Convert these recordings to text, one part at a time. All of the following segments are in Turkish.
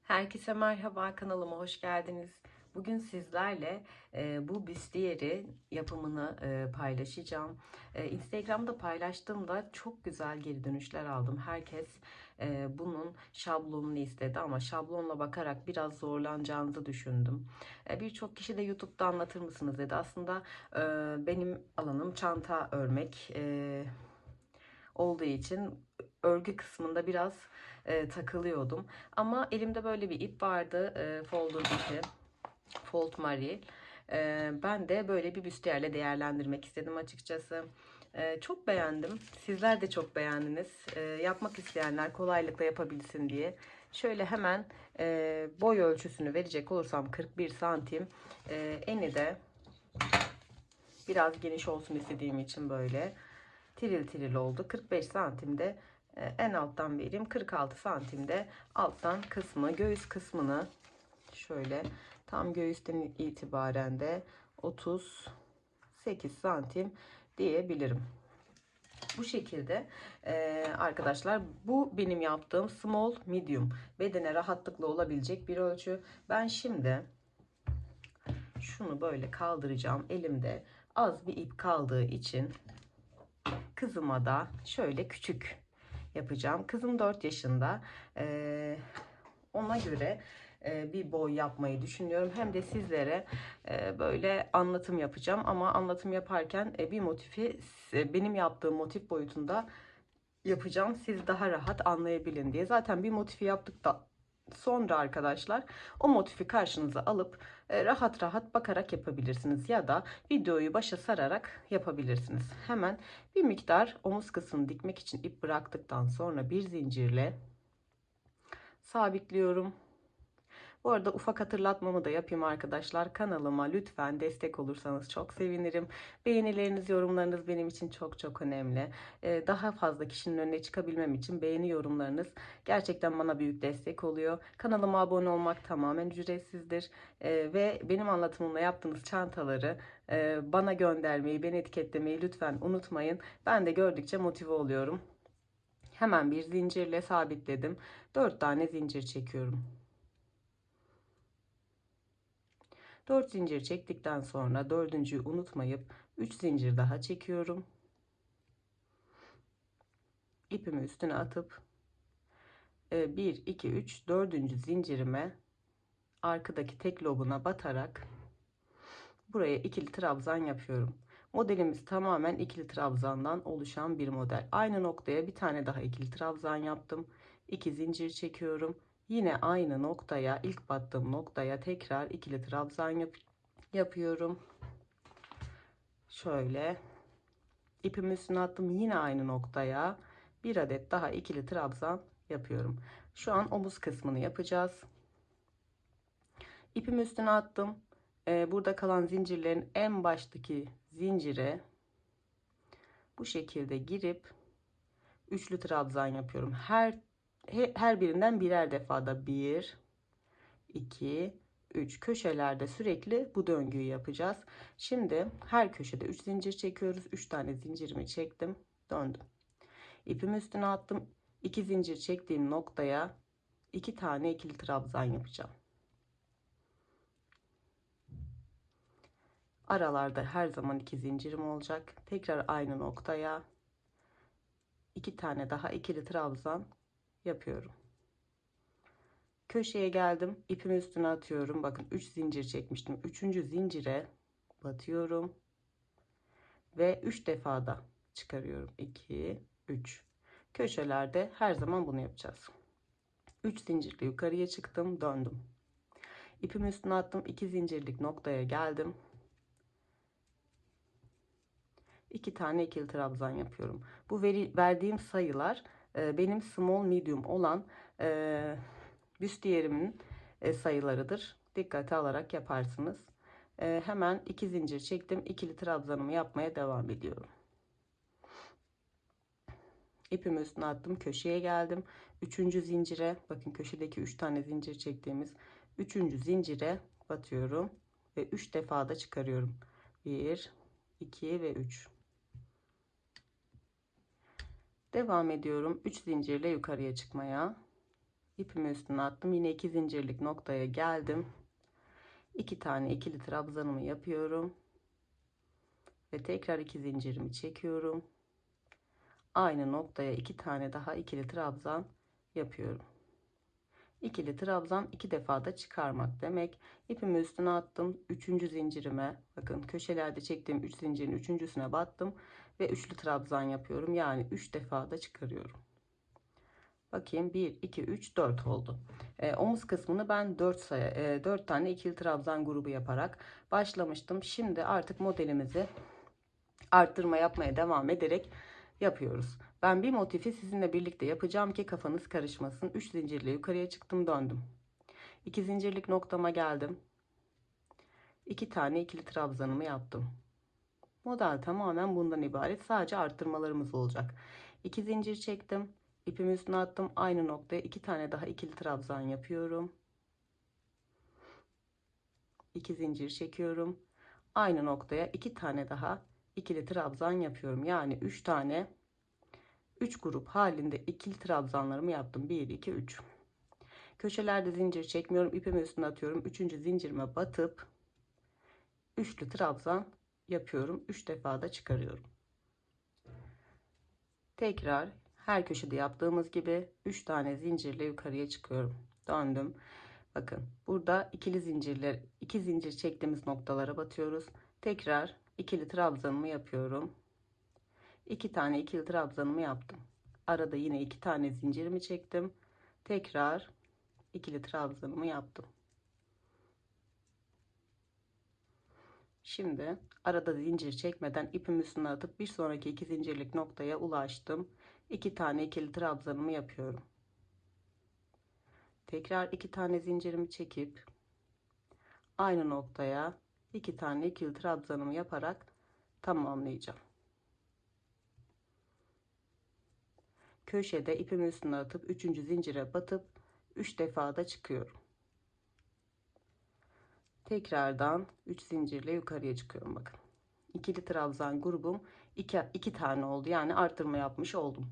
Herkese merhaba, kanalıma hoş geldiniz. Bugün sizlerle bu büstiyeri yapımını paylaşacağım. Instagram'da paylaştığımda çok güzel geri dönüşler aldım. Herkes bunun şablonunu istedi ama şablonla bakarak biraz zorlanacağınızı düşündüm. Birçok kişi de YouTube'da anlatır mısınız dedi. Aslında benim alanım çanta örmek. Olduğu için örgü kısmında biraz takılıyordum. Ama elimde böyle bir ip vardı. Folder ipi. Fold Marie. Ben de böyle bir büstiyerle değerlendirmek istedim açıkçası. Çok beğendim. Sizler de çok beğendiniz. Yapmak isteyenler kolaylıkla yapabilsin diye. Şöyle hemen boy ölçüsünü verecek olursam 41 santim. Eni de biraz geniş olsun istediğim için böyle tiril tiril oldu. 45 santimde en alttan vereyim. 46 santimde alttan kısmı, göğüs kısmını şöyle tam göğüsten itibaren de 38 santim diyebilirim. Bu şekilde arkadaşlar, bu benim yaptığım small medium, bedene rahatlıkla olabilecek bir ölçü. Ben şimdi şunu böyle kaldıracağım. Elimde az bir ip kaldığı için kızıma da şöyle küçük yapacağım. Kızım 4 yaşında. Ona göre bir boy yapmayı düşünüyorum. Hem de sizlere böyle anlatım yapacağım. Ama anlatım yaparken bir motifi benim yaptığım motif boyutunda yapacağım. Siz daha rahat anlayabilin diye. Zaten bir motifi yaptıktan sonra arkadaşlar o motifi karşınıza alıp rahat rahat bakarak yapabilirsiniz. Ya da videoyu başa sararak yapabilirsiniz. Hemen bir miktar omuz kısmını dikmek için ip bıraktıktan sonra bir zincirle sabitliyorum. Bu arada ufak hatırlatmamı da yapayım arkadaşlar. Kanalıma lütfen destek olursanız çok sevinirim. Beğenileriniz, yorumlarınız benim için çok çok önemli. Daha fazla kişinin önüne çıkabilmem için beğeni yorumlarınız gerçekten bana büyük destek oluyor. Kanalıma abone olmak tamamen ücretsizdir. Ve benim anlatımımla yaptığınız çantaları bana göndermeyi, beni etiketlemeyi lütfen unutmayın. Ben de gördükçe motive oluyorum. Hemen bir zincirle sabitledim. 4 tane zincir çekiyorum. 4 zincir çektikten sonra dördüncüyü unutmayıp 3 zincir daha çekiyorum. İpimi üstüne atıp 1 2 3 dördüncü zincirime arkadaki tek lobuna batarak buraya ikili trabzan yapıyorum. Modelimiz tamamen ikili trabzandan oluşan bir model. Aynı noktaya bir tane daha ikili trabzan yaptım. 2 zincir çekiyorum. Yine aynı noktaya, ilk battığım noktaya tekrar ikili trabzan yapıyorum. Şöyle ipimi üstüne attım. Yine aynı noktaya bir adet daha ikili trabzan yapıyorum. Şu an omuz kısmını yapacağız. İpimi üstüne attım. Burada kalan zincirlerin en baştaki zincire bu şekilde girip üçlü trabzan yapıyorum. Her birinden birer defada 1 2 3 köşelerde sürekli bu döngüyü yapacağız. Şimdi her köşede 3 zincir çekiyoruz. 3 tane zincirimi çektim, döndüm. İpimi üstüne attım. 2 zincir çektiğim noktaya 2 tane ikili trabzan yapacağım. Aralarda her zaman 2 zincirim olacak. Tekrar aynı noktaya 2 tane daha ikili trabzan yapıyorum. Köşeye geldim. İpimi üstüne atıyorum. Bakın 3 zincir çekmiştim. 3. zincire batıyorum ve 3 defa da çıkarıyorum. 2 3. Köşelerde her zaman bunu yapacağız. 3 zincirle yukarıya çıktım, döndüm. İpimi üstüne attım. 2 zincirlik noktaya geldim. 2 tane ikili trabzan yapıyorum. Bu verdiğim sayılar benim small medium olan büstiyerimin sayılarıdır. Dikkate alarak yaparsınız. Hemen 2 zincir çektim. İkili trabzanımı yapmaya devam ediyorum. İpimi üstüne attım. Köşeye geldim. 3. zincire, bakın köşedeki 3 tane zincir çektiğimiz 3. zincire batıyorum ve 3 defa da çıkarıyorum. 1 2 ve 3. Devam ediyorum 3 zincirle yukarıya çıkmaya. ipimi üstüne attım. Yine 2 zincirlik noktaya geldim. 2 tane ikili trabzanımı yapıyorum ve tekrar 2 zincirimi çekiyorum. Aynı noktaya 2 tane daha ikili trabzan yapıyorum. İkili trabzan 2 defa da çıkarmak demek. İpimi üstüne attım. 3. zincirime, bakın köşelerde çektiğim 3 zincirin üçüncüsüne battım ve üçlü trabzan yapıyorum. Yani 3 defa da çıkarıyorum. Bakayım, 1 2 3 4 oldu. Omuz kısmını ben 4 tane ikili trabzan grubu yaparak başlamıştım. Şimdi artık modelimizi arttırma yapmaya devam ederek yapıyoruz. Ben bir motifi sizinle birlikte yapacağım ki kafanız karışmasın. 3 zincirle yukarıya çıktım, döndüm. 2 zincirlik noktama geldim. 2 tane ikili trabzanımı yaptım. Model tamamen bundan ibaret. Sadece arttırmalarımız olacak. 2 zincir çektim. İpimi üstüne attım. Aynı noktaya 2 tane daha ikili trabzan yapıyorum. 2 zincir çekiyorum. Aynı noktaya 2 tane daha ikili trabzan yapıyorum. Yani 3 tane 3 grup halinde ikili trabzanlarımı yaptım. 1 2 3. Köşelerde zincir çekmiyorum. İpimi üstüne atıyorum. 3. zincirime batıp üçlü trabzan yapıyorum. 3 defa da çıkarıyorum. Tekrar her köşede yaptığımız gibi 3 tane zincirle yukarıya çıkıyorum. Döndüm. Bakın burada iki zincir çektiğimiz noktalara batıyoruz. Tekrar ikili trabzanımı yapıyorum. 2 tane ikili trabzanımı yaptım. Arada yine 2 tane zincirimi çektim. Tekrar ikili trabzanımı yaptım. Şimdi arada zincir çekmeden ipimi üstüne atıp bir sonraki 2 zincirlik noktaya ulaştım. 2 tane ikili trabzanımı yapıyorum. Tekrar 2 tane zincirimi çekip aynı noktaya 2 tane ikili trabzanımı yaparak tamamlayacağım. Köşede ipimi üstüne atıp 3. zincire batıp 3 defa da çıkıyorum. Tekrardan 3 zincirle yukarıya çıkıyorum. Bakın. İkili trabzan grubum 2 tane oldu. Yani artırma yapmış oldum.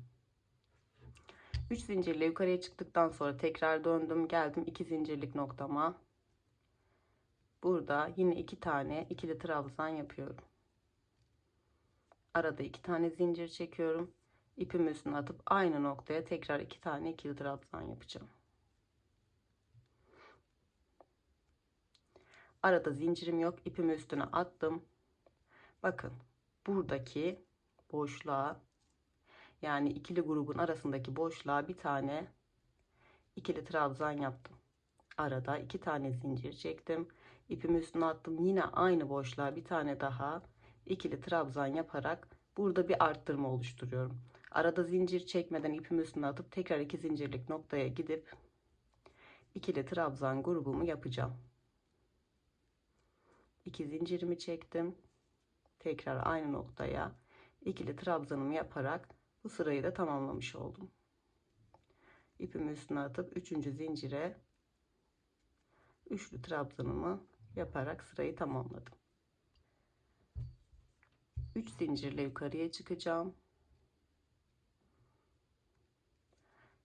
3 zincirle yukarıya çıktıktan sonra tekrar döndüm. Geldim 2 zincirlik noktama. Burada yine 2 tane ikili trabzan yapıyorum. Arada 2 tane zincir çekiyorum. İpimi üstüne atıp aynı noktaya tekrar 2 tane ikili trabzan yapacağım. Arada zincirim yok. İpimi üstüne attım. Bakın buradaki boşluğa, yani ikili grubun arasındaki boşluğa bir tane ikili trabzan yaptım. Arada 2 tane zincir çektim. İpimi üstüne attım. Yine aynı boşluğa bir tane daha ikili trabzan yaparak burada bir arttırma oluşturuyorum. Arada zincir çekmeden ipimi üstüne atıp tekrar 2 zincirlik noktaya gidip ikili trabzan grubumu yapacağım. 2 zincirimi çektim. Tekrar aynı noktaya ikili trabzanımı yaparak bu sırayı da tamamlamış oldum. İpimi üstüne atıp 3. zincire üçlü trabzanımı yaparak sırayı tamamladım. 3 zincirle yukarıya çıkacağım.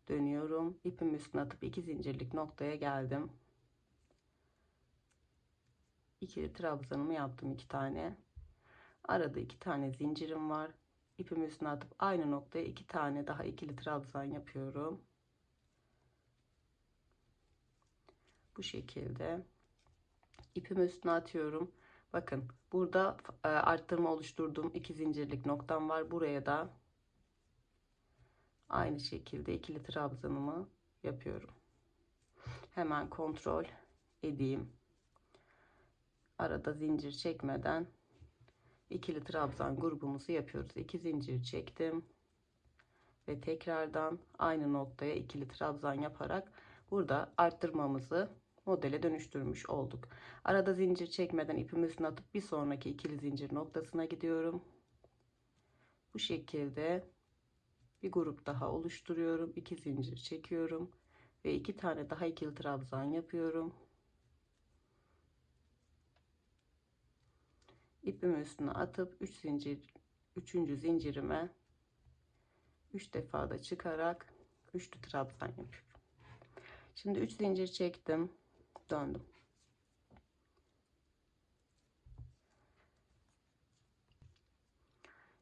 Dönüyorum. İpimi üstüne atıp 2 zincirlik noktaya geldim. İkili trabzanımı yaptım 2 tane. Arada 2 tane zincirim var. İpimi üstüne atıp aynı noktaya 2 tane daha ikili trabzan yapıyorum. Bu şekilde ipimi üstüne atıyorum. Bakın burada arttırma oluşturduğum 2 zincirlik noktam var. Buraya da aynı şekilde ikili trabzanımı yapıyorum. Hemen kontrol edeyim. Arada zincir çekmeden ikili trabzan grubumuzu yapıyoruz. 2 zincir çektim ve tekrardan aynı noktaya ikili trabzan yaparak burada arttırmamızı modele dönüştürmüş olduk. Arada zincir çekmeden ipimi üstüne atıp bir sonraki ikili zincir noktasına gidiyorum. Bu şekilde bir grup daha oluşturuyorum. 2 zincir çekiyorum ve 2 tane daha ikili trabzan yapıyorum. İpimi üstüne atıp 3 zincirime 3 defa da çıkarak üçlü trabzan yapıyorum. Şimdi 3 zincir çektim, döndüm.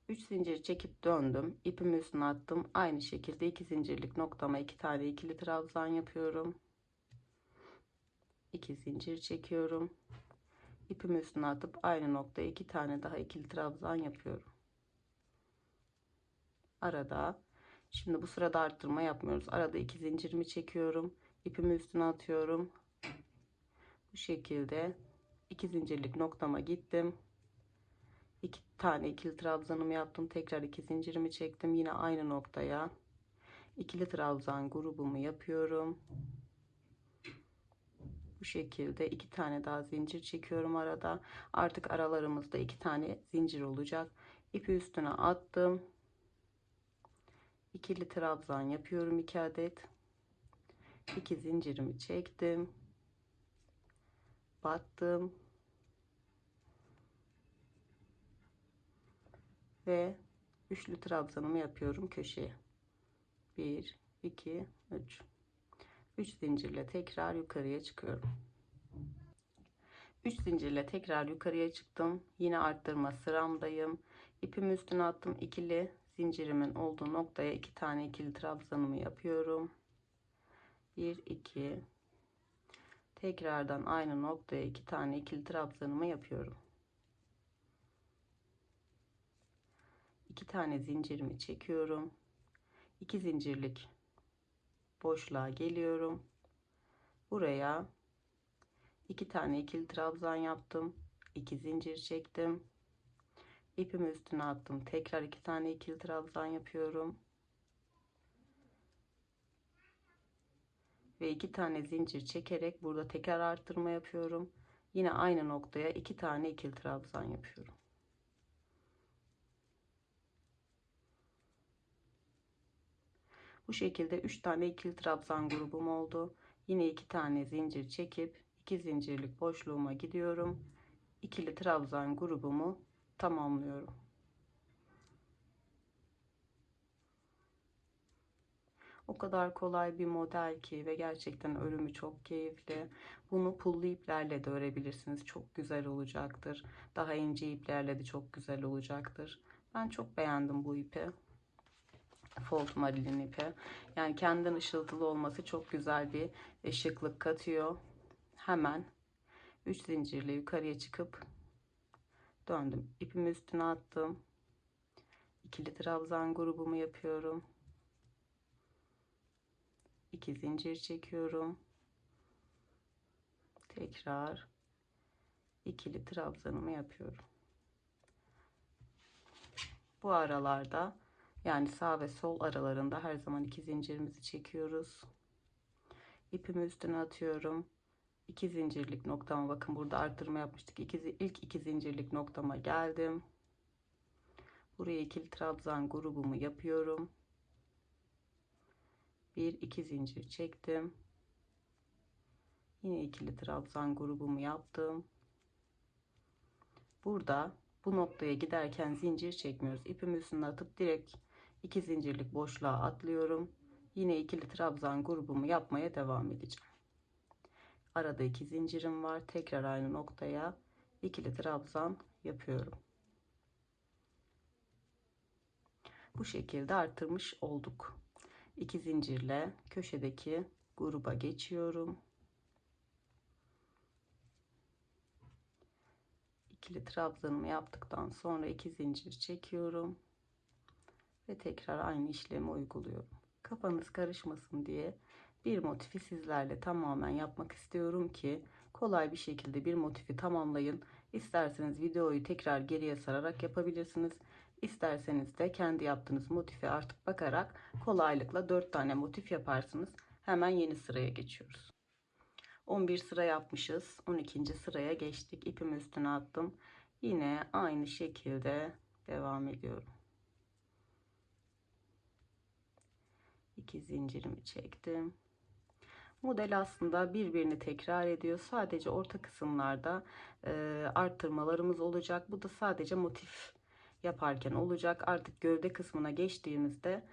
3 zincir çekip döndüm. İpimi üstüne attım. Aynı şekilde 2 zincirlik noktama 2 tane ikili trabzan yapıyorum. 2 zincir çekiyorum. İpimi üstüne atıp aynı noktaya 2 tane daha ikili trabzan yapıyorum. Arada, şimdi bu sırada arttırma yapmıyoruz. Arada 2 zincirimi çekiyorum. İpimi üstüne atıyorum. Bu şekilde 2 zincirlik noktama gittim. 2 tane ikili trabzanımı yaptım. Tekrar 2 zincirimi çektim. Yine aynı noktaya ikili trabzan grubumu yapıyorum. Bu şekilde 2 tane daha zincir çekiyorum arada. Artık aralarımızda 2 tane zincir olacak. İpi üstüne attım. İkili trabzan yapıyorum 2 adet. 2 zincirimi çektim. Battım. Ve üçlü trabzanımı yapıyorum köşeye. 1 2 3. 3 zincirle tekrar yukarıya çıkıyorum. 3 zincirle tekrar yukarıya çıktım. Yine arttırma sıramdayım. İpimi üstüne attım. İkili zincirimin olduğu noktaya 2 tane ikili trabzanımı yapıyorum. 1 2. Tekrardan aynı noktaya 2 tane ikili trabzanımı yapıyorum. 2 tane zincirimi çekiyorum. 2 zincirlik boşluğa geliyorum. Buraya 2 tane ikili trabzan yaptım. 2 zincir çektim. İpimi üstüne attım. Tekrar 2 tane ikili trabzan yapıyorum. Ve 2 tane zincir çekerek burada tekrar arttırma yapıyorum. Yine aynı noktaya 2 tane ikili trabzan yapıyorum. Bu şekilde 3 tane ikili trabzan grubum oldu. Yine 2 tane zincir çekip 2 zincirlik boşluğuma gidiyorum. İkili trabzan grubumu tamamlıyorum. O kadar kolay bir model ki ve gerçekten örümü çok keyifli. Bunu pullu iplerle de örebilirsiniz. Çok güzel olacaktır. Daha ince iplerle de çok güzel olacaktır. Ben çok beğendim bu ipi. Fold Marilyn ipi. Yani kendinden ışıltılı olması çok güzel bir şıklık katıyor. Hemen 3 zincirle yukarıya çıkıp döndüm. İpimi üstüne attım. İkili trabzan grubumu yapıyorum. 2 zincir çekiyorum. Tekrar ikili trabzanımı yapıyorum. Bu aralarda, yani sağ ve sol aralarında her zaman 2 zincirimizi çekiyoruz. İpimi üstüne atıyorum. 2 zincirlik noktama, bakın burada arttırma yapmıştık. İlk 2 zincirlik noktama geldim. Buraya ikili trabzan grubumu yapıyorum. 1 2 zincir çektim. Yine ikili trabzan grubumu yaptım. Burada bu noktaya giderken zincir çekmiyoruz. İpimi üstüne atıp direkt 2 zincirlik boşluğa atlıyorum. Yine ikili trabzan grubumu yapmaya devam edeceğim. Arada 2 zincirim var. Tekrar aynı noktaya ikili trabzan yapıyorum. Bu şekilde artırmış olduk. 2 zincirle köşedeki gruba geçiyorum. İkili trabzanımı yaptıktan sonra 2 zincir çekiyorum ve tekrar aynı işlemi uyguluyorum. Kafanız karışmasın diye bir motifi sizlerle tamamen yapmak istiyorum ki kolay bir şekilde bir motifi tamamlayın. İsterseniz videoyu tekrar geriye sararak yapabilirsiniz. İsterseniz de kendi yaptığınız motifi artık bakarak kolaylıkla 4 tane motif yaparsınız. Hemen yeni sıraya geçiyoruz. 11 sıra yapmışız. 12. sıraya geçtik. İpimi üstüne attım. Yine aynı şekilde devam ediyorum. 2 zincirimi çektim. Model aslında birbirini tekrar ediyor. Sadece orta kısımlarda arttırmalarımız olacak. Bu da sadece motif yaparken olacak. Artık gövde kısmına geçtiğimizde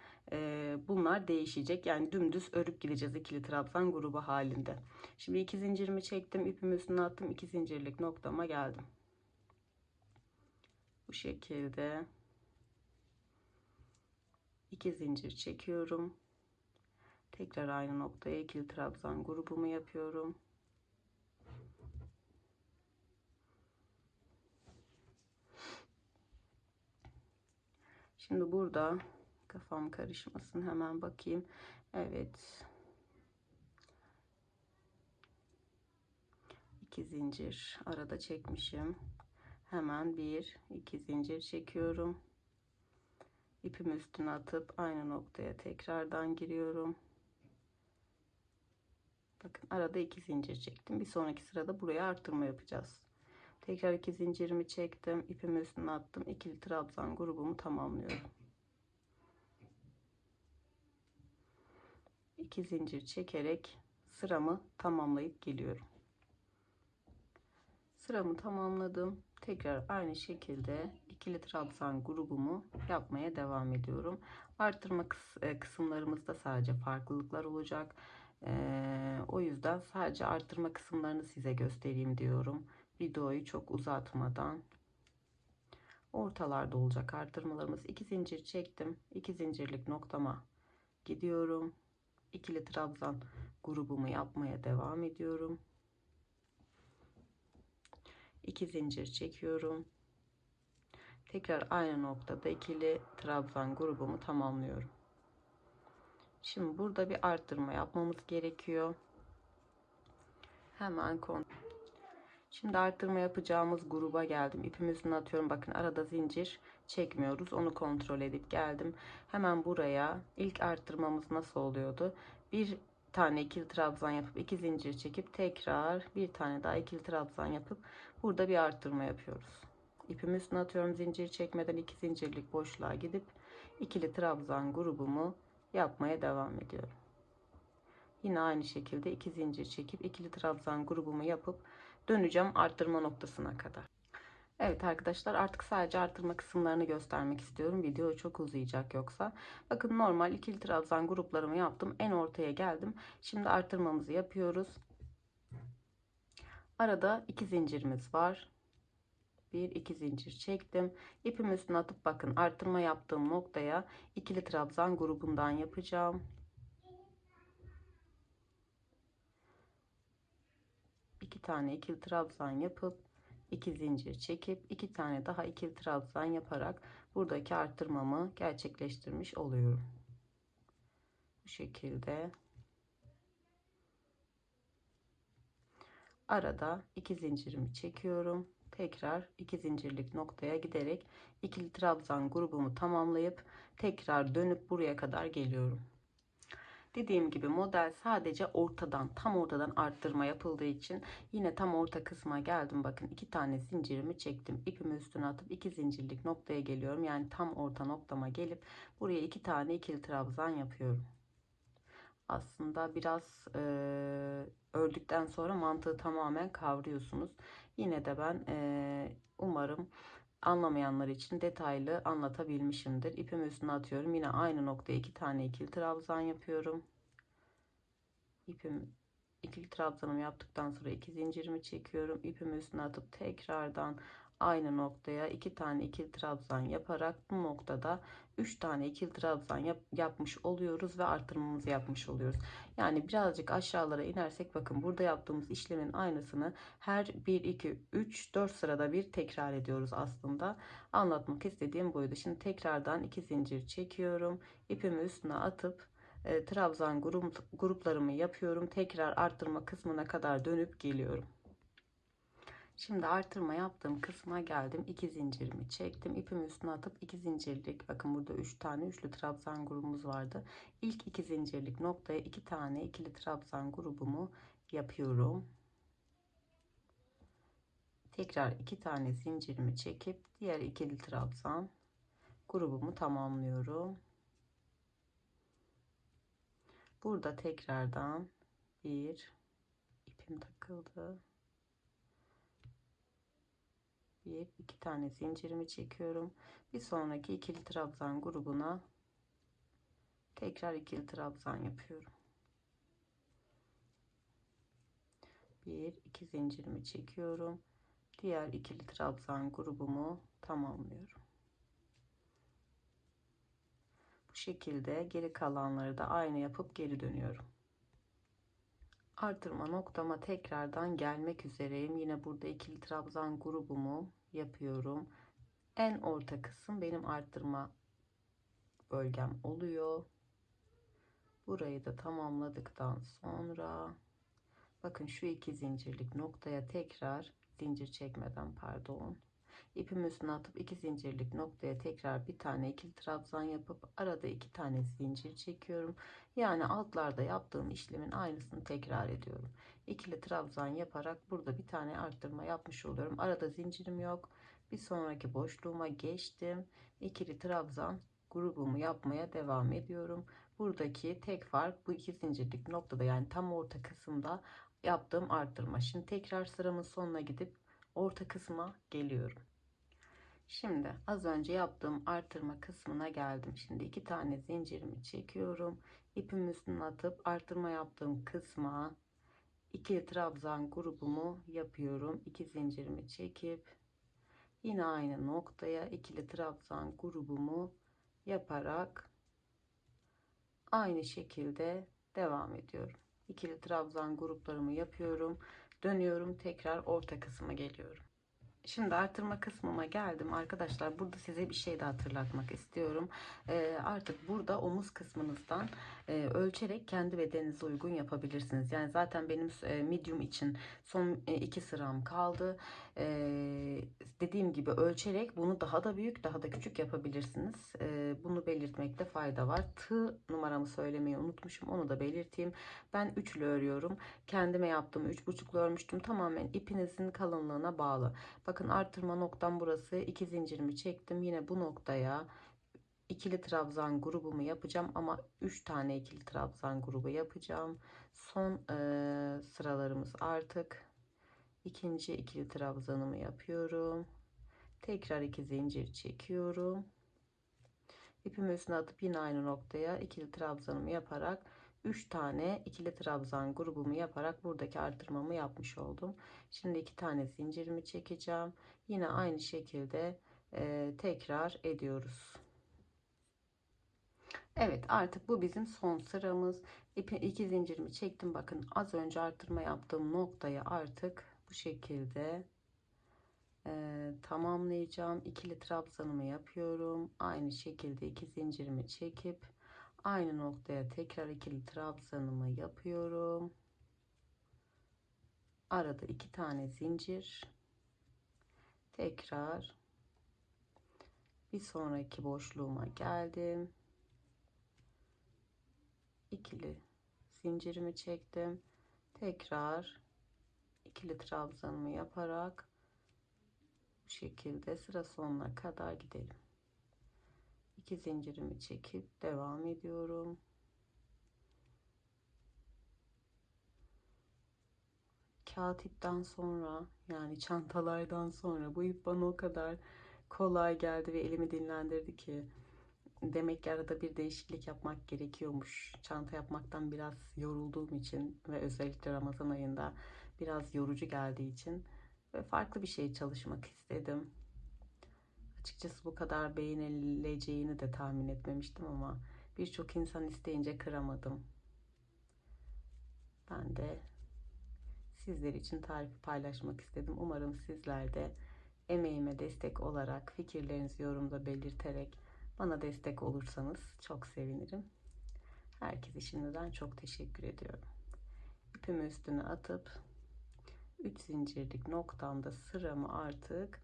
bunlar değişecek. Yani dümdüz örüp gideceğiz ikili trabzan grubu halinde. Şimdi 2 zincirimi çektim, ipimi üstüne attım, 2 zincirlik noktama geldim. Bu şekilde 2 zincir çekiyorum. Tekrar aynı noktaya ikili trabzan grubumu yapıyorum. Şimdi burada kafam karışmasın, hemen bakayım. Evet. 2 zincir arada çekmişim. Hemen 1 2 zincir çekiyorum. İpimi üstüne atıp aynı noktaya tekrardan giriyorum. Bakın arada 2 zincir çektim. Bir sonraki sırada buraya arttırma yapacağız. Tekrar 2 zincirimi çektim. İpimi üstüne attım. İkili trabzan grubumu tamamlıyorum. 2 zincir çekerek sıramı tamamlayıp geliyorum. Sıramı tamamladım. Tekrar aynı şekilde ikili trabzan grubumu yapmaya devam ediyorum. Artırma kısımlarımızda sadece farklılıklar olacak. O yüzden sadece artırma kısımlarını size göstereyim diyorum. Videoyu çok uzatmadan. Ortalarda olacak artırmalarımız. 2 zincir çektim. 2 zincirlik noktama gidiyorum. İkili trabzan grubumu yapmaya devam ediyorum. 2 zincir çekiyorum. Tekrar aynı noktada ikili trabzan grubumu tamamlıyorum. Şimdi burada bir arttırma yapmamız gerekiyor. Hemen Şimdi arttırma yapacağımız gruba geldim. İpimi üstüne atıyorum. Bakın arada zincir çekmiyoruz. Onu kontrol edip geldim. Hemen buraya ilk arttırmamız nasıl oluyordu? Bir tane ikili trabzan yapıp 2 zincir çekip tekrar bir tane daha ikili trabzan yapıp burada bir arttırma yapıyoruz. İpimi üstüne atıyorum. Zincir çekmeden 2 zincirlik boşluğa gidip ikili trabzan grubumu yapmaya devam ediyorum. Yine aynı şekilde 2 zincir çekip ikili trabzan grubumu yapıp döneceğim arttırma noktasına kadar. Evet arkadaşlar, artık sadece arttırma kısımlarını göstermek istiyorum. Video çok uzayacak yoksa. Bakın normal ikili trabzan gruplarımı yaptım. En ortaya geldim. Şimdi arttırmamızı yapıyoruz. Arada 2 zincirimiz var. 1 2 zincir çektim. İpimi üstüne atıp bakın arttırma yaptığım noktaya ikili trabzan grubundan yapacağım. 2 tane ikili trabzan yapıp 2 zincir çekip 2 tane daha ikili trabzan yaparak buradaki arttırmamı gerçekleştirmiş oluyorum. Bu şekilde arada 2 zincirimi çekiyorum. Tekrar 2 zincirlik noktaya giderek ikili trabzan grubumu tamamlayıp tekrar dönüp buraya kadar geliyorum. Dediğim gibi model sadece ortadan, tam ortadan arttırma yapıldığı için yine tam orta kısma geldim. Bakın 2 tane zincirimi çektim. İpimi üstüne atıp 2 zincirlik noktaya geliyorum. Yani tam orta noktama gelip buraya 2 tane ikili trabzan yapıyorum. Aslında biraz ördükten sonra mantığı tamamen kavruyorsunuz. Yine de ben umarım anlamayanlar için detaylı anlatabilmişimdir. İpimi üstüne atıyorum. Yine aynı noktaya 2 tane ikili trabzan yapıyorum. İpim ikili trabzanımı yaptıktan sonra 2 zincirimi çekiyorum. İpimi üstüne atıp tekrardan aynı noktaya 2 tane ikili trabzan yaparak bu noktada 3 tane ikili trabzan yapmış oluyoruz ve artırmamızı yapmış oluyoruz. Yani birazcık aşağılara inersek bakın burada yaptığımız işlemin aynısını her 1 2 3 4 sırada bir tekrar ediyoruz aslında. Anlatmak istediğim buydu. Şimdi tekrardan 2 zincir çekiyorum. İpimi üstüne atıp trabzan gruplarımı yapıyorum. Tekrar arttırma kısmına kadar dönüp geliyorum. Şimdi artırma yaptığım kısma geldim. 2 zincirimi çektim. İpimi üstüne atıp 2 zincirlik, bakın burada 3 tane üçlü trabzan grubumuz vardı. İlk 2 zincirlik noktaya 2 tane ikili trabzan grubumu yapıyorum. Tekrar 2 tane zincirimi çekip diğer ikili trabzan grubumu tamamlıyorum. Burada tekrardan ipim takıldı. Bir iki tane zincirimi çekiyorum. Bir sonraki ikili trabzan grubuna tekrar ikili trabzan yapıyorum. Bir iki zincirimi çekiyorum. Diğer ikili trabzan grubumu tamamlıyorum. Bu şekilde geri kalanları da aynı yapıp geri dönüyorum. Artırma noktama tekrardan gelmek üzereyim. Yine burada ikili trabzan grubumu yapıyorum. En orta kısım benim artırma bölgem oluyor. Burayı da tamamladıktan sonra bakın şu iki zincirlik noktaya tekrar zincir çekmeden, pardon, ipimi üstüne atıp iki zincirlik noktaya tekrar bir tane ikili trabzan yapıp arada iki tane zincir çekiyorum. Yani altlarda yaptığım işlemin aynısını tekrar ediyorum. İkili trabzan yaparak burada bir tane arttırma yapmış oluyorum. Arada zincirim yok. Bir sonraki boşluğuma geçtim. İkili trabzan grubumu yapmaya devam ediyorum. Buradaki tek fark bu iki zincirlik noktada, yani tam orta kısımda yaptığım arttırma. Şimdi tekrar sıramın sonuna gidip orta kısma geliyorum. Şimdi az önce yaptığım artırma kısmına geldim. Şimdi iki tane zincirimi çekiyorum. İpimi üstüne atıp artırma yaptığım kısma ikili trabzan grubumu yapıyorum. İki zincirimi çekip yine aynı noktaya ikili trabzan grubumu yaparak aynı şekilde devam ediyorum. İkili trabzan gruplarımı yapıyorum. Dönüyorum, tekrar orta kısma geliyorum. Şimdi artırma kısmıma geldim arkadaşlar. Burada size bir şey de hatırlatmak istiyorum. Artık burada omuz kısmınızdan ölçerek kendi bedeninize uygun yapabilirsiniz. Yani zaten benim medium için son iki sıram kaldı. Dediğim gibi ölçerek bunu daha da büyük, daha da küçük yapabilirsiniz. Bunu belirtmekte fayda var. Tığ numaramı söylemeyi unutmuşum. Onu da belirteyim. Ben üçlü örüyorum. Kendime yaptığım 3,5'lu örmüştüm. Tamamen ipinizin kalınlığına bağlı. Bakın artırma noktam burası. İki zincirimi çektim. Yine bu noktaya ikili trabzan grubumu yapacağım ama 3 tane ikili trabzan grubu yapacağım. Son sıralarımız artık. İkinci ikili trabzanımı yapıyorum. Tekrar iki zincir çekiyorum. İpimi üstüne atıp yine aynı noktaya ikili trabzanımı yaparak 3 tane ikili trabzan grubumu yaparak buradaki artırmamı yapmış oldum. Şimdi 2 tane zincirimi çekeceğim. Yine aynı şekilde tekrar ediyoruz. Evet, artık bu bizim son sıramız. İki zincirimi çektim. Bakın az önce artırma yaptığım noktayı artık bu şekilde tamamlayacağım. İkili trabzanımı yapıyorum. Aynı şekilde iki zincirimi çekip aynı noktaya tekrar ikili trabzanımı yapıyorum. Arada iki tane zincir, tekrar bir sonraki boşluğuma geldim. İkili zincirimi çektim. Tekrar ikili trabzanımı yaparak bu şekilde sıra sonuna kadar gidelim. İki zincirimi çekip devam ediyorum. Kağıt ipten sonra, yani çantalardan sonra bu ip bana o kadar kolay geldi ve elimi dinlendirdi ki demek ki arada bir değişiklik yapmak gerekiyormuş. Çanta yapmaktan biraz yorulduğum için ve özellikle Ramazan ayında biraz yorucu geldiği için ve farklı bir şey çalışmak istedim. Açıkçası bu kadar beğenileceğini de tahmin etmemiştim ama birçok insan isteyince kıramadım. Ben de sizler için tarifi paylaşmak istedim. Umarım sizler de emeğime destek olarak fikirlerinizi yorumda belirterek bana destek olursanız çok sevinirim. Herkese şimdiden çok teşekkür ediyorum. İpimi üstüne atıp 3 zincirlik noktamda sıramı artık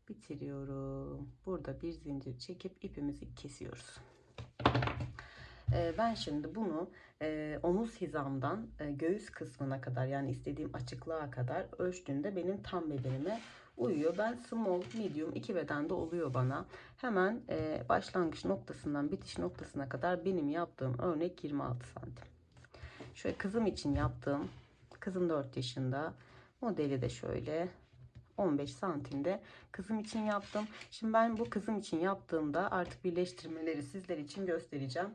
bitiriyorum. Burada bir zincir çekip ipimizi kesiyoruz. Ben şimdi bunu omuz hizamdan göğüs kısmına kadar, yani istediğim açıklığa kadar ölçtüğümde benim tam bedenime uyuyor. Ben small, medium iki bedende oluyor bana. Hemen başlangıç noktasından bitiş noktasına kadar benim yaptığım örnek 26 santim. Şöyle kızım için yaptığım, kızım 4 yaşında, modeli de şöyle 15 santimde kızım için yaptım. Şimdi ben bu kızım için yaptığımda artık birleştirmeleri sizler için göstereceğim.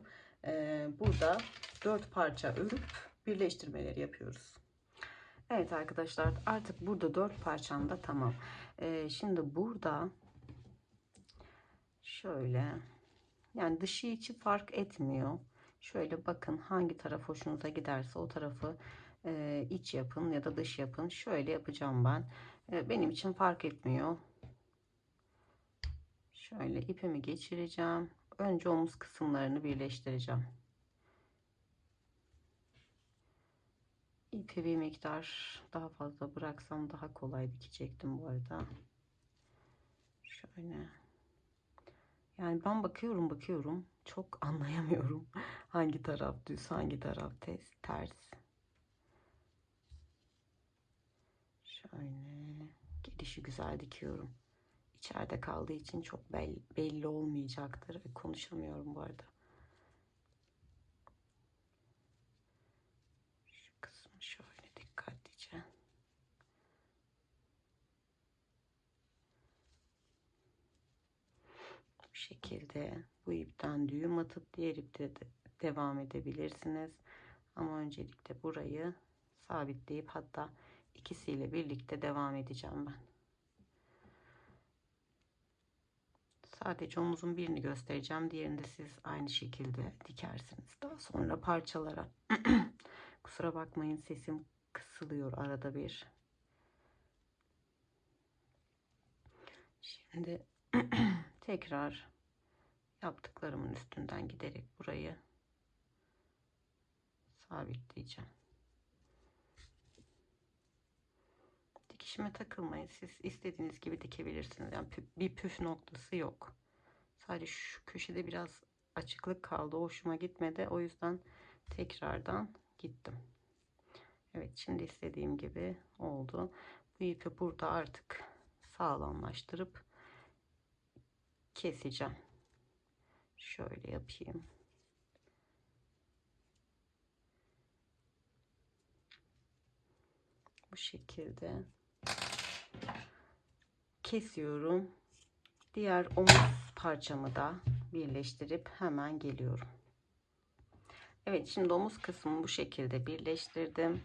Burada 4 parça örüp birleştirmeleri yapıyoruz. Evet arkadaşlar, artık burada 4 parçam da tamam. Şimdi burada şöyle, yani dışı içi fark etmiyor. Şöyle bakın, hangi taraf hoşunuza giderse o tarafı iç yapın ya da dış yapın. Şöyle yapacağım ben. Benim için fark etmiyor. Şöyle ipimi geçireceğim. Önce omuz kısımlarını birleştireceğim. İpi bir miktar daha fazla bıraksam daha kolay dikecektim bu arada. Şöyle. Yani ben bakıyorum çok anlayamıyorum. Hangi taraf düz, hangi taraf ters. Şöyle gelişi güzel dikiyorum. İçeride kaldığı için çok belli olmayacaktır. Konuşamıyorum bu arada. Şu kısmı şöyle dikkatlice. Bu şekilde bu ipten düğüm atıp diğer ipte de devam edebilirsiniz. Ama öncelikle burayı sabitleyip hatta ikisiyle birlikte devam edeceğim ben. Sadece omuzun birini göstereceğim. Diğerini de siz aynı şekilde dikersiniz. Daha sonra parçalara. Kusura bakmayın, sesim kısılıyor arada bir. Şimdi tekrar yaptıklarımın üstünden giderek burayı sabitleyeceğim. Dikişime takılmayın. Siz istediğiniz gibi dikebilirsiniz. Yani bir püf noktası yok. Sadece şu köşede biraz açıklık kaldı. Hoşuma gitmedi. O yüzden tekrardan gittim. Evet, şimdi istediğim gibi oldu. Bu ipi burada artık sağlamlaştırıp keseceğim. Şöyle yapayım. Bu şekilde kesiyorum. Diğer omuz parçamı da birleştirip hemen geliyorum. Evet, şimdi omuz kısmını bu şekilde birleştirdim.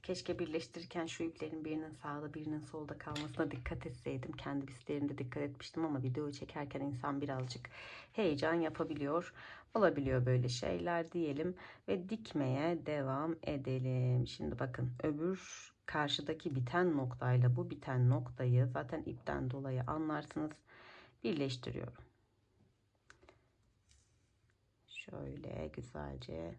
Keşke birleştirirken şu iplerin birinin sağda birinin solda kalmasına dikkat etseydim. Kendi pislerimde dikkat etmiştim ama video çekerken insan birazcık heyecan yapabiliyor. Olabiliyor böyle şeyler diyelim ve dikmeye devam edelim. Şimdi bakın, öbür karşıdaki biten noktayla bu biten noktayı zaten ipten dolayı anlarsınız. Birleştiriyorum. Şöyle güzelce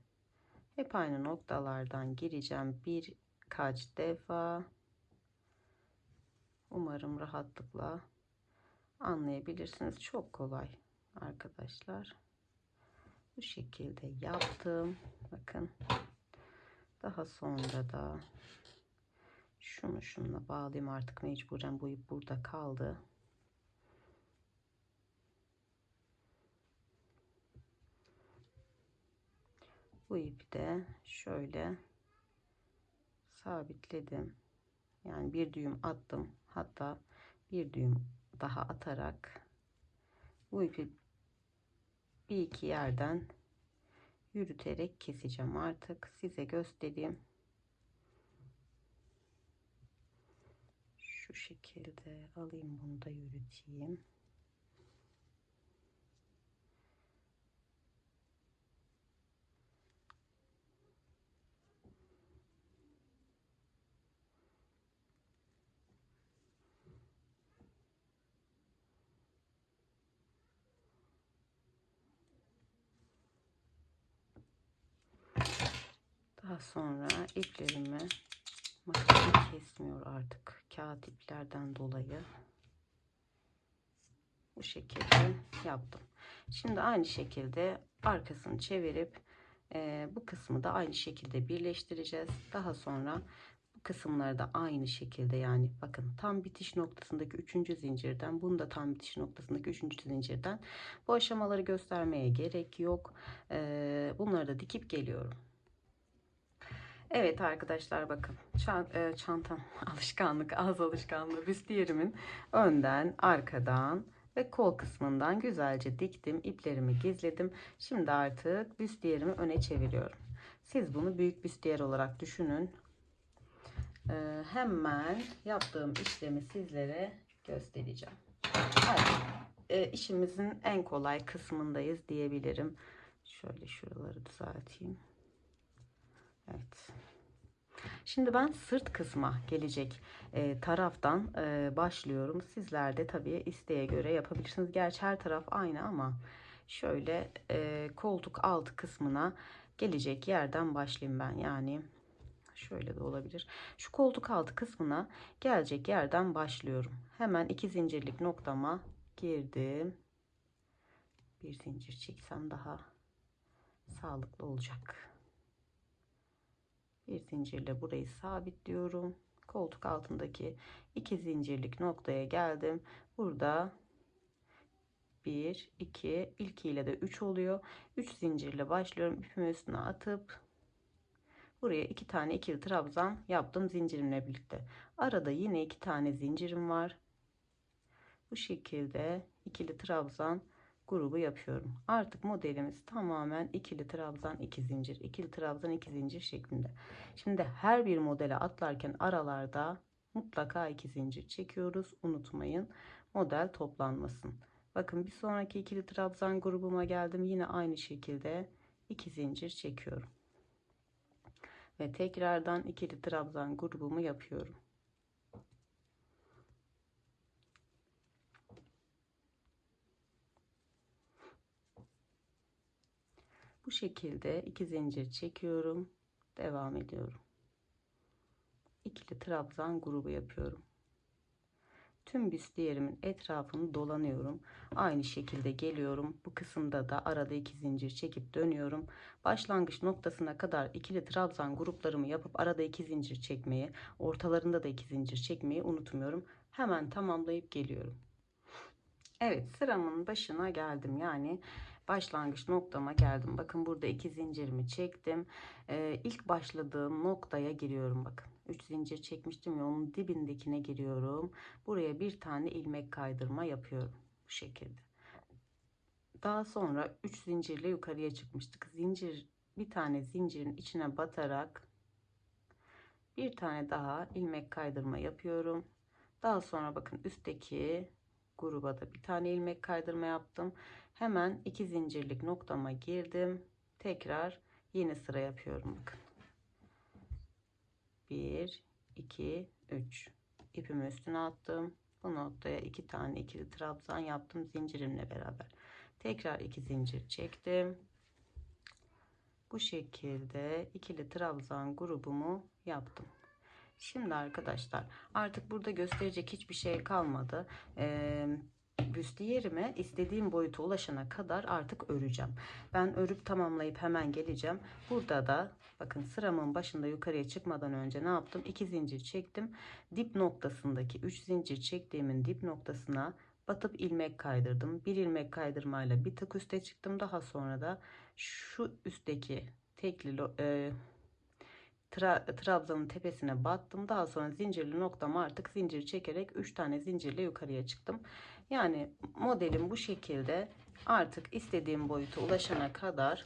hep aynı noktalardan gireceğim birkaç defa. Umarım rahatlıkla anlayabilirsiniz. Çok kolay arkadaşlar. Bu şekilde yaptım. Bakın. Daha sonra da şunu şununla bağlayayım, artık mecburen bu ip burada kaldı. Bu ipi de şöyle sabitledim. Yani bir düğüm attım. Hatta bir düğüm daha atarak bu ipi bir iki yerden yürüterek keseceğim. Artık size göstereyim. Şu şekilde alayım, bunu da yürüteyim. Daha sonra iplerimi, makine kesmiyor artık kağıt iplerden dolayı, bu şekilde yaptım. Şimdi aynı şekilde arkasını çevirip bu kısmı da aynı şekilde birleştireceğiz. Daha sonra bu kısımları da aynı şekilde, yani bakın tam bitiş noktasındaki 3. zincirden, bunu da tam bitiş noktasındaki 3. zincirden, bu aşamaları göstermeye gerek yok. Bunları da dikip geliyorum. Evet arkadaşlar, bakın çantam alışkanlık, ağız alışkanlığı, büstiyerimin önden, arkadan ve kol kısmından güzelce diktim. İplerimi gizledim. Şimdi artık büstiyerimi öne çeviriyorum. Siz bunu büyük büstiyer olarak düşünün. Hemen yaptığım işlemi sizlere göstereceğim. Artık işimizin en kolay kısmındayız diyebilirim. Şöyle şuraları düzelteyim. Evet. Şimdi ben sırt kısma gelecek taraftan başlıyorum. Sizler de tabii isteğe göre yapabilirsiniz. Gerçi her taraf aynı ama şöyle koltuk altı kısmına gelecek yerden başlayayım ben. Yani şöyle de olabilir. Şu koltuk altı kısmına gelecek yerden başlıyorum. Hemen 2 zincirlik noktama girdim. Bir zincir çeksem daha sağlıklı olacak. Bir zincirle burayı sabitliyorum. Koltuk altındaki 2 zincirlik noktaya geldim. Burada 1 2, ilkiyle de 3 oluyor. 3 zincirle başlıyorum. İpimi üstüne atıp buraya 2 tane ikili trabzan yaptım zincirimle birlikte. Arada yine 2 tane zincirim var. Bu şekilde ikili trabzan grubu yapıyorum. Artık modelimiz tamamen ikili trabzan 2 zincir, ikili trabzan 2 zincir şeklinde. Şimdi her bir modele atlarken aralarda mutlaka 2 zincir çekiyoruz. Unutmayın, model toplanmasın. Bakın, bir sonraki ikili trabzan grubuma geldim. Yine aynı şekilde 2 zincir çekiyorum. Ve tekrardan ikili trabzan grubumu yapıyorum. Bu şekilde 2 zincir çekiyorum. Devam ediyorum. İkili trabzan grubu yapıyorum. Tüm büstiyerimin etrafını dolanıyorum. Aynı şekilde geliyorum. Bu kısımda da arada 2 zincir çekip dönüyorum. Başlangıç noktasına kadar ikili trabzan gruplarımı yapıp arada 2 zincir çekmeyi, ortalarında da 2 zincir çekmeyi unutmuyorum. Hemen tamamlayıp geliyorum. Evet, sıramın başına geldim. Yani başlangıç noktama geldim. Bakın, burada 2 zincirimi çektim. İlk başladığım noktaya giriyorum. Bakın, 3 zincir çekmiştim ya, onun dibindekine giriyorum. Buraya bir tane ilmek kaydırma yapıyorum. Bu şekilde. Daha sonra 3 zincirle yukarıya çıkmıştık. Bir tane zincirin içine batarak bir tane daha ilmek kaydırma yapıyorum. Daha sonra bakın, üstteki gruba da bir tane ilmek kaydırma yaptım. Hemen 2 zincirlik noktama girdim. Tekrar yeni sıra yapıyorum. Bakın. 1 2 3 ipimi üstüne attım. Bu noktaya 2 tane ikili trabzan yaptım zincirimle beraber. Tekrar 2 zincir çektim. Bu şekilde ikili trabzan grubumu yaptım. Şimdi arkadaşlar, artık burada gösterecek hiçbir şey kalmadı. Büstiyerime istediğim boyuta ulaşana kadar artık öreceğim. Ben örüp tamamlayıp hemen geleceğim. Burada da bakın, sıramın başında yukarıya çıkmadan önce ne yaptım? 2 zincir çektim. Dip noktasındaki 3 zincir çektiğimin dip noktasına batıp ilmek kaydırdım. Bir ilmek kaydırmayla bir tık üste çıktım. Daha sonra da şu üstteki tekli trabzanın tepesine battım. Daha sonra zincirli noktama artık zincir çekerek 3 tane zincirle yukarıya çıktım. Yani modelim bu şekilde. Artık istediğim boyuta ulaşana kadar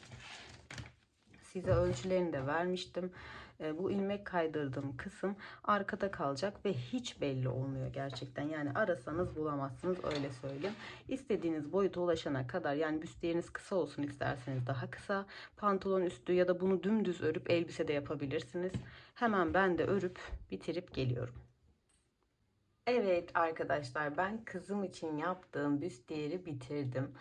size ölçülerini de vermiştim. Bu ilmek kaydırdığım kısım arkada kalacak ve hiç belli olmuyor gerçekten. Yani arasanız bulamazsınız, öyle söyleyeyim. İstediğiniz boyuta ulaşana kadar, yani büstiyeriniz kısa olsun isterseniz daha kısa, pantolon üstü ya da bunu dümdüz örüp elbise de yapabilirsiniz. Hemen ben de örüp bitirip geliyorum. Evet arkadaşlar, ben kızım için yaptığım büstiyeri bitirdim.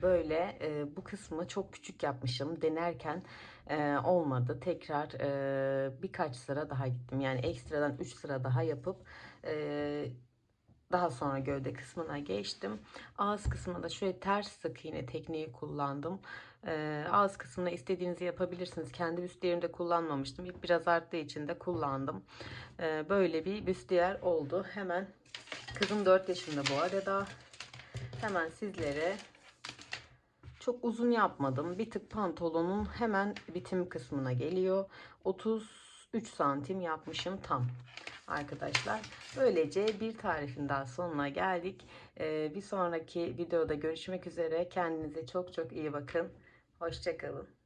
Böyle bu kısmı çok küçük yapmışım. Denerken olmadı. Tekrar birkaç sıra daha gittim. Yani ekstradan 3 sıra daha yapıp daha sonra gövde kısmına geçtim. Ağız kısmında şöyle ters sık iğne tekniği kullandım. Ağız kısmına istediğinizi yapabilirsiniz. Kendi büstiyerimde kullanmamıştım. İlk biraz arttığı için de kullandım. Böyle bir büstiyer oldu. Hemen, kızım 4 yaşında bu arada. Hemen sizlere Çok uzun yapmadım. Bir tık pantolonun hemen bitim kısmına geliyor. 33 santim yapmışım tam. Arkadaşlar, böylece bir tarifin daha sonuna geldik. Bir sonraki videoda görüşmek üzere. Kendinize çok çok iyi bakın. Hoşça kalın.